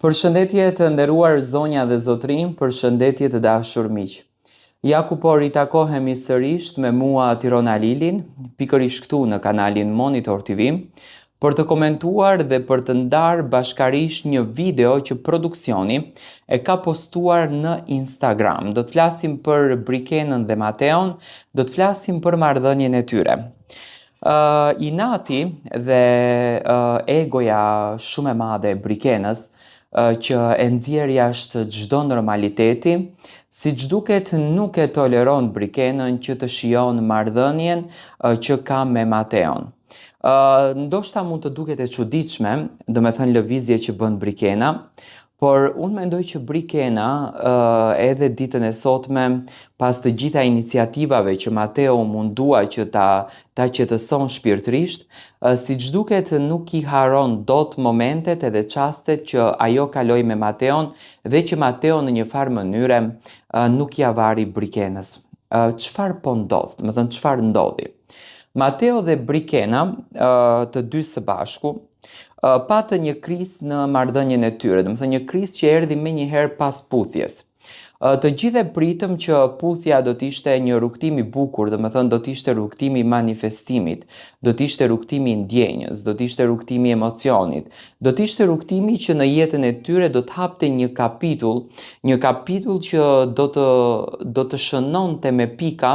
Përshëndetje të nderuar zonja dhe zotrin, përshëndetje të dashur miq. Ja ku po ritakohemi sërish me mua Tirona Lilin, pikërisht këtu në kanalin Monitor TV, për të komentuar dhe për të ndarë bashkarisht një video që produksioni e ka postuar në Instagram. Do të flasim për Brikenën dhe Mateon, do të flasim për marrëdhënien e tyre. Inati dhe egoja shumë e madhe e Brikenës që e nxjerr jashtë çdo normaliteti, siç duket nuk e toleron Brikenën që të shijon marrëdhënien që ka me Mateon. Ndoshta mund të duket e çuditshme, domethënë lëvizje që bën Brikena, por unë mendoj që Brikena edhe ditën e sotme, pas të gjitha iniciativave që Mateo mundua që ta qetëson shpirtërisht, siç duket nuk i haron dot momentet edhe çastet që ajo kaloi me Mateon dhe që Mateo në një farë mënyre nuk ja vari Brikenës. Çfarë po ndodh? Domethënë çfarë ndodhi? Mateo dhe Brikena, të dy së bashku, patën një krizë në marrëdhënien e tyre, domethënë një krizë që erdhi menjëherë pas puthjes. Të gjithë e pritëm që puthja do t'ishte një rrugtim i bukur, domethënë do t'ishte rrugtimi i manifestimit, do t'ishte rrugtimi i ndjenjës, do t'ishte rrugtimi i emocionit, do t'ishte rrugtimi që në jetën e tyre do t'hapte një kapitull që do të shënonte me pika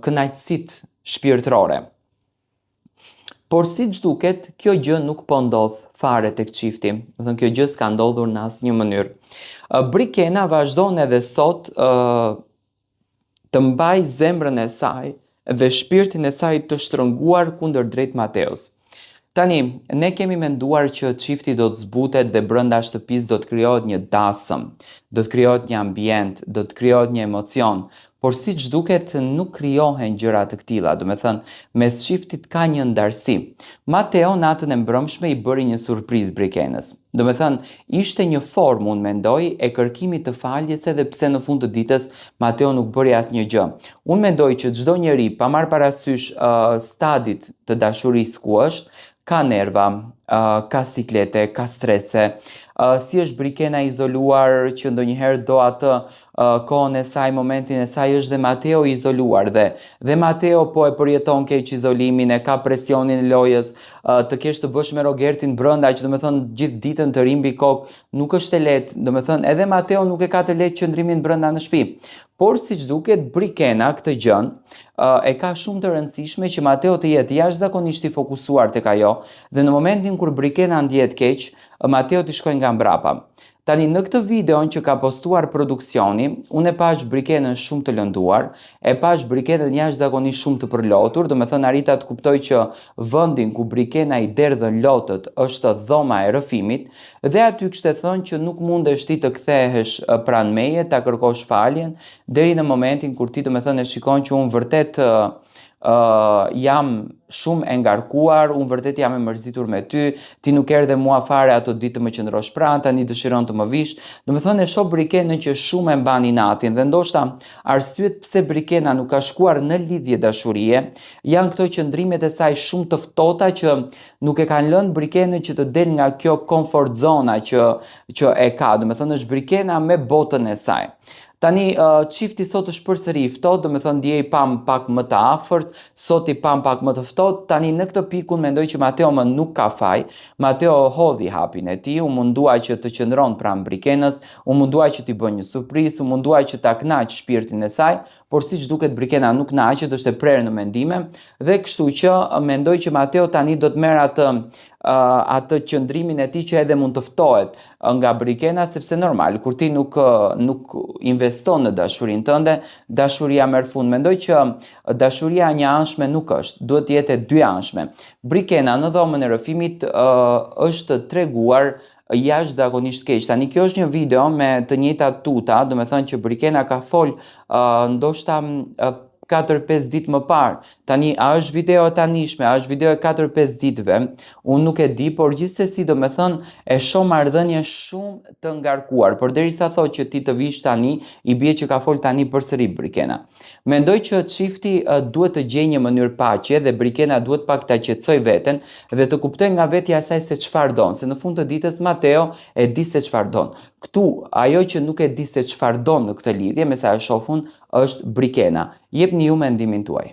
kënaqësitë shpirtërore. Por siç duket, kjo gjë nuk po ndodh fare tek çifti. Do thënë kjo gjë s'ka ndodhur në asnjë mënyrë. Brikena vazhdon edhe sot të mbaj zemrën e saj dhe shpirtin e saj të shtrënguar kundër drejt Mateos. Tani, ne kemi menduar që çifti do të zbutet dhe brenda shtëpisë do të krijohet një dasëm, do të krijohet një ambient, do të krijohet një emocion, por siç duket nuk krijohen gjëra të këtilla, domethënë mes çiftit ka një ndarësi. Mateo natën e mbrëmshme i bëri një surprizë Brikenës. Domethënë ishte një formë, unë mendoj, e kërkimit të faljes edhe pse në fund të ditës Mateo nuk bëri asnjë gjë. Unë mendoj që çdo njeri pa marrë parasysh stadit të dashurisë ku është, ka nerva, ka siklete, ka strese, si është Brikena izoluar që ndonjëherë do atë kohën e saj, momentin e saj, është dhe Mateo izoluar dhe Mateo po e përjeton keq izolimin, e ka presionin e lojës, të kesh të bësh me Rogertin brenda që domethënë gjithë ditën të rimbi kokë, nuk është e lehtë, domethënë edhe Mateo nuk e ka të lehtë qëndrimin brenda në shtëpi. Por siç duket Brikena këtë gjën e ka shumë të rëndësishme që Mateo të jetë jashtëzakonisht i fokusuar tek ajo dhe në momentin kur Brikena ndihet keq, Mateo t'i shkojë nga mbrapa. Tani në këtë videon që ka postuar produksioni, unë e pash Brikenën shumë të lënduar, e pash Brikenën jashtëzakonisht shumë të përlotur, domethënë arrita të kuptoj që vendin ku Brikena i derdhën lotët është dhoma e rrëfimit dhe aty kishte thënë që nuk mundesh ti të kthehesh pranë meje, ta kërkosh faljen deri në momentin kur ti domethënë e shikon që unë vërtet jam shumë e ngarkuar, unë vërtet jam e mërzitur me ty, ti nuk erdhe mua fare ato ditë të më qëndrosh pranë, tani dëshiron të më vish. Domethënë e shoh Brikenën që shumë e mban inatin dhe ndoshta arsyet pse Brikena nuk ka shkuar në lidhje dashurie, janë këto qëndrimet e saj shumë të ftohta që nuk e kanë lënë Brikenën që të del nga kjo comfort zona që e ka, domethënë është Brikena me botën e saj. Tani, çifti sot është përsëri i ftohtë, domethënë dje i pam pak më të afërt, sot i pam pak më të ftohtë. Tani në këtë pikë unë mendoj që Mateo më nuk ka faj. Mateo hodhi hapin e tij, u mundua që të qëndron pranë Brikenës, u mundua që t'i bëjë një surprizë, u mundua që ta kënaq shpirtin e saj, por siç duket Brikena nuk kënaqet, është e prerë në mendime dhe kështu që mendoj që Mateo tani do të merr atë qëndrimin e tij që edhe mund të ftohet nga Brikena, sepse normal, kur ti nuk investon në dashurinë tënde, dashuria merr fund. Mendoj që dashuria një anshme nuk është, duhet të jetë e dy anshme. Brikena në dhomën e rrëfimit është treguar jashtëzakonisht keq. Tani kjo është një video me të njëjtat tuta, domethënë që Brikena ka fol ndoshta 4-5 ditë më parë Tani, a është video e tanishme, a është video e 4-5 ditëve, unë nuk e di, por gjithsesi do me thënë e shoh marrëdhënie shumë të ngarkuar, por derisa thotë që ti të vish tani, i bie që ka fol tani përsëri Brikena. Mendoj që çifti duhet të gjejë një mënyrë paqe dhe Brikena duhet pak ta qetësoj veten dhe të kuptoj nga vetja e saj se çfarë don, se në fund të ditës Mateo e di se çfarë don. Ktu, ajo që nuk e di se çfarë don në këtë lidhje, me sa e shoh unë, është Brikena. Jepni ju mendimin tuaj.